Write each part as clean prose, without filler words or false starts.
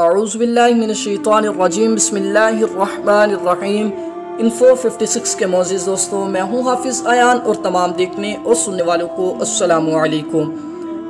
औज़ुबिल्लाहिमिनश्शैतानिर्रजीम बिस्मिल्लाहिर्रहमानिर्रहीम। इन्फो 56 के मोअज़्ज़िज़ दोस्तों, मैं हूँ हाफिज़ आयान और तमाम देखने और सुनने वालों को अस्सलामु अलैकुम।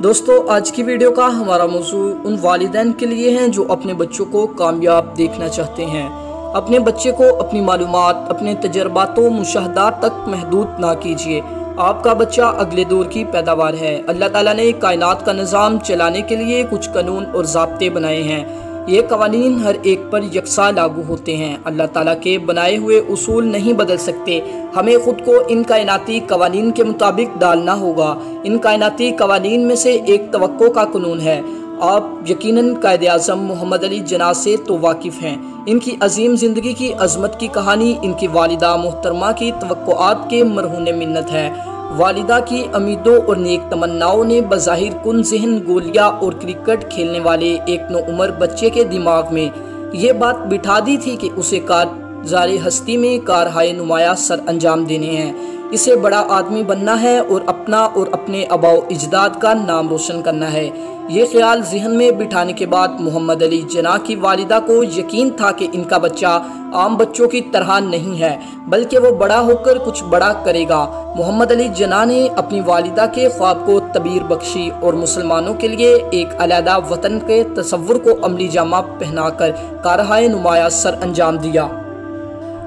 दोस्तों, आज की वीडियो का हमारा मौज़ू उन वालिदैन के लिए है जो अपने बच्चों को कामयाब देखना चाहते हैं। अपने बच्चे को अपनी मालूमात, अपने तजर्बातों, मुशाहदात तक महदूद ना कीजिए। आपका बच्चा अगले दौर की पैदावार है। अल्लाह ताला ने कायनात का निज़ाम चलाने के लिए कुछ कानून और ज़ाब्ते बनाए हैं। ये कवानीन हर एक पर यकसा लागू होते हैं। अल्लाह ताला के बनाए हुए उसूल नहीं बदल सकते। हमें ख़ुद को इन कायनाती कवानीन के मुताबिक डालना होगा। इन कायनाती कवानीन में से एक तवक्को का कानून है। आप यकीनन कायद-ए-आज़म मोहम्मद अली जिन्ना से तो वाकिफ़ हैं। इनकी अजीम ज़िंदगी की अज़मत की कहानी इनकी वालिदा मोहतरमा की तवक्कुआत के मरहून मिन्नत है। वालिदा की उम्मीदों और नेक तमन्नाओं ने बज़ाहिर कुन ज़हन गोलियाँ और क्रिकेट खेलने वाले एक नौउम्र बच्चे के दिमाग में ये बात बिठा दी थी कि उसे कारज़ारे हस्ती में कारहाय नुमाया सर अंजाम देने हैं। इसे बड़ा आदमी बनना है और अपना और अपने आबाओ इजदाद का नाम रोशन करना है। ये ख्याल जहन में बिठाने के बाद मोहम्मद अली जिन्ना की वालिदा को यकीन था कि इनका बच्चा आम बच्चों की तरह नहीं है, बल्कि वो बड़ा होकर कुछ बड़ा करेगा। मोहम्मद अली जिन्ना ने अपनी वालिदा के ख्वाब को तबीर बख्शी और मुसलमानों के लिए एक अलहदा वतन के तसव्वुर को अमली जामा पहनाकर कारहाय नुमाया सर अंजाम दिया।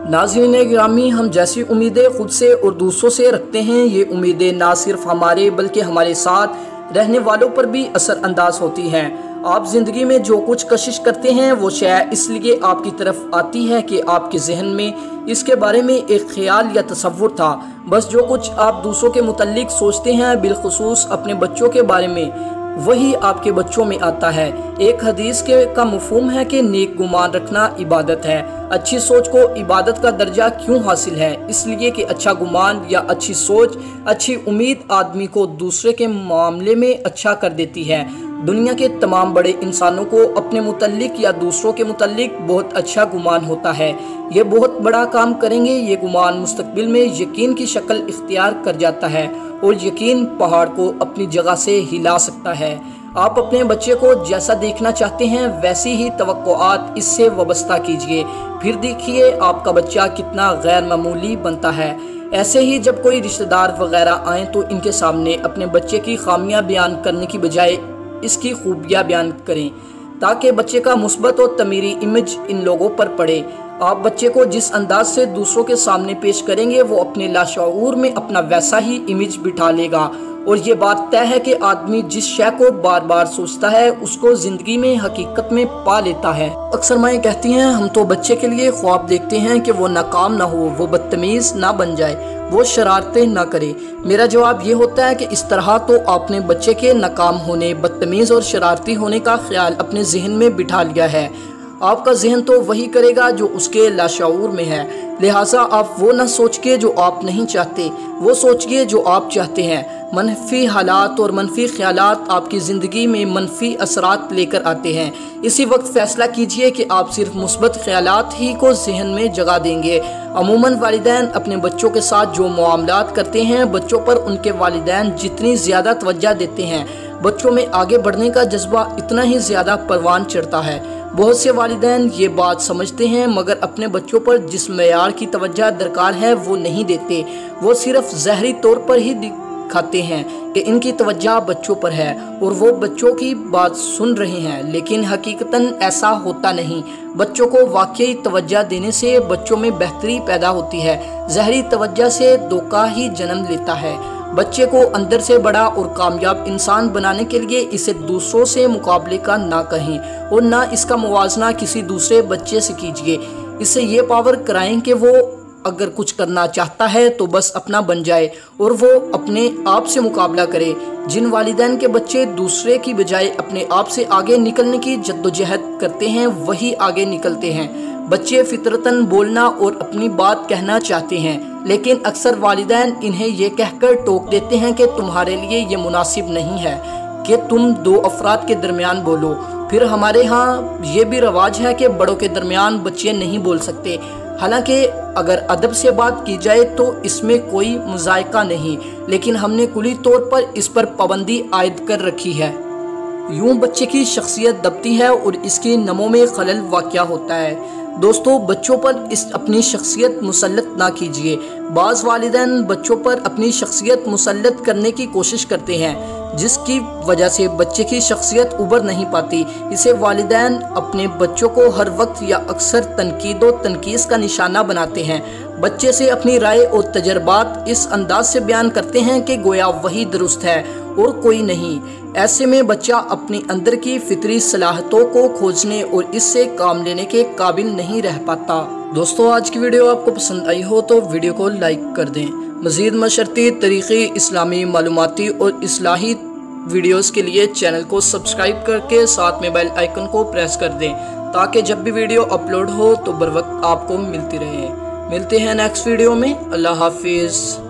नाज़रीन गिरामी, हम जैसी उम्मीदें खुद से और दूसरों से रखते हैं, ये उम्मीदें ना सिर्फ हमारे बल्कि हमारे साथ रहने वालों पर भी असर अंदाज होती हैं। आप ज़िंदगी में जो कुछ कशिश करते हैं वो शायद इसलिए आपकी तरफ आती है कि आपके जहन में इसके बारे में एक ख्याल या तसव्वुर था। बस जो कुछ आप दूसरों के मुतल्लिक सोचते हैं, बिलखुसूस अपने बच्चों के बारे में, वही आपके बच्चों में आता है। एक हदीस के का मफहूम है कि नेक गुमान रखना इबादत है। अच्छी सोच को इबादत का दर्जा क्यों हासिल है? इसलिए कि अच्छा गुमान या अच्छी सोच, अच्छी उम्मीद आदमी को दूसरे के मामले में अच्छा कर देती है। दुनिया के तमाम बड़े इंसानों को अपने मुतल्लिक या दूसरों के मुतल्लिक बहुत अच्छा गुमान होता है। ये बहुत बड़ा काम करेंगे। ये गुमान मुस्तकबिल में यकीन की शक्ल इख्तियार कर जाता है और यकीन पहाड़ को अपनी जगह से हिला सकता है। आप अपने बच्चे को जैसा देखना चाहते हैं वैसी ही तवक्कुआत इससे वाबस्ता कीजिए, फिर देखिए आपका बच्चा कितना गैर मामूली बनता है। ऐसे ही जब कोई रिश्तेदार वगैरह आए तो इनके सामने अपने बच्चे की खामियां बयान करने की बजाय इसकी खूबियां बयान करें, ताकि बच्चे का मुस्बत और तमीरी इमेज इन लोगों पर पड़े। आप बच्चे को जिस अंदाज से दूसरों के सामने पेश करेंगे वो अपने लाशऊर में अपना वैसा ही इमेज बिठा लेगा। और ये बात तय है कि आदमी जिस शय को बार बार सोचता है उसको जिंदगी में हकीकत में पा लेता है। अक्सर माएँ कहती हैं, हम तो बच्चे के लिए ख्वाब देखते हैं कि वो नाकाम ना हो, वो बदतमीज़ ना बन जाए, वो शरारतें ना करे। मेरा जवाब ये होता है कि इस तरह तो आपने बच्चे के नाकाम होने, बदतमीज़ और शरारती होने का ख्याल अपने जहन में बिठा लिया है। आपका जहन तो वही करेगा जो उसके लाशऊर में है। लिहाजा आप वो ना सोचिए जो आप नहीं चाहते, वो सोचिए जो आप चाहते हैं। मनफी हालात और मनफी ख्यालात आपकी ज़िंदगी में मनफी असरात लेकर आते हैं। इसी वक्त फ़ैसला कीजिए कि आप सिर्फ मुस्बत ख्यालात ही को जहन में जगा देंगे। अमूमन वालिदैन अपने बच्चों के साथ जो मामलात करते हैं, बच्चों पर उनके वालिदैन जितनी ज़्यादा तवज्जो देते हैं, बच्चों में आगे बढ़ने का जज्बा इतना ही ज़्यादा परवान चढ़ता है। बहुत से वालिदैन ये बात समझते हैं मगर अपने बच्चों पर जिस मेयार की तवज्जो दरकार है वो नहीं देते। वो सिर्फ ज़हरी तौर पर ही दिखाते हैं कि इनकी तवज्जो बच्चों पर है और वो बच्चों की बात सुन रहे हैं, लेकिन हकीकतन ऐसा होता नहीं। बच्चों को वाकई तवज्जो देने से बच्चों में बेहतरी पैदा होती है। ज़हरी तवज्जो से धोखा ही जन्म लेता है। बच्चे को अंदर से बड़ा और कामयाब इंसान बनाने के लिए इसे दूसरों से मुकाबले का ना कहें और ना इसका मुवाजना किसी दूसरे बच्चे से कीजिए। इससे ये पावर कराएं कि वो अगर कुछ करना चाहता है तो बस अपना बन जाए और वो अपने आप से मुकाबला करे। जिन वालिदैन के बच्चे दूसरे की बजाय अपने आप से आगे निकलने की जद्दोजहद करते हैं वही आगे निकलते हैं। बच्चे फितरतन बोलना और अपनी बात कहना चाहते हैं, लेकिन अक्सर वालिदैन इन्हें ये कहकर टोक देते हैं कि तुम्हारे लिए ये मुनासिब नहीं है कि तुम दो अफराद के दरमियान बोलो। फिर हमारे यहाँ ये भी रवाज है कि बड़ों के दरमियान बच्चे नहीं बोल सकते। हालांकि अगर अदब से बात की जाए तो इसमें कोई मुज़ायका नहीं, लेकिन हमने कुली तौर पर इस पर पाबंदी आयद कर रखी है। यूं बच्चे की शख्सियत दबती है और इसकी नमो में खलल वाक़या होता है। दोस्तों, बच्चों पर अपनी शख्सियत मुसल्लत ना कीजिए। बाज़ वालिदैन बच्चों पर अपनी शख्सियत मुसल्लत करने की कोशिश करते हैं, जिसकी वजह से बच्चे की शख्सियत उभर नहीं पाती। इसे वालिदैन अपने बच्चों को हर वक्त या अक्सर तनकीद व तनकीस का निशाना बनाते हैं। बच्चे से अपनी राय और तजर्बात इस अंदाज से बयान करते हैं कि गोया वही दुरुस्त है और कोई नहीं। ऐसे में बच्चा अपने अंदर की फितरी सलाहतों को खोजने और इससे काम लेने के काबिल नहीं रह पाता। दोस्तों, आज की वीडियो आपको पसंद आई हो तो वीडियो को लाइक कर दें। मज़ीद मशरती तरीक़े, इस्लामी मालूमाती और इस्लाही वीडियोस के लिए चैनल को सब्सक्राइब करके साथ में बेल आइकन को प्रेस कर दें, ताकि जब भी वीडियो अपलोड हो तो बर वक्त आपको मिलती रहे। मिलते हैं नेक्स्ट वीडियो में। अल्लाह हाफिज़।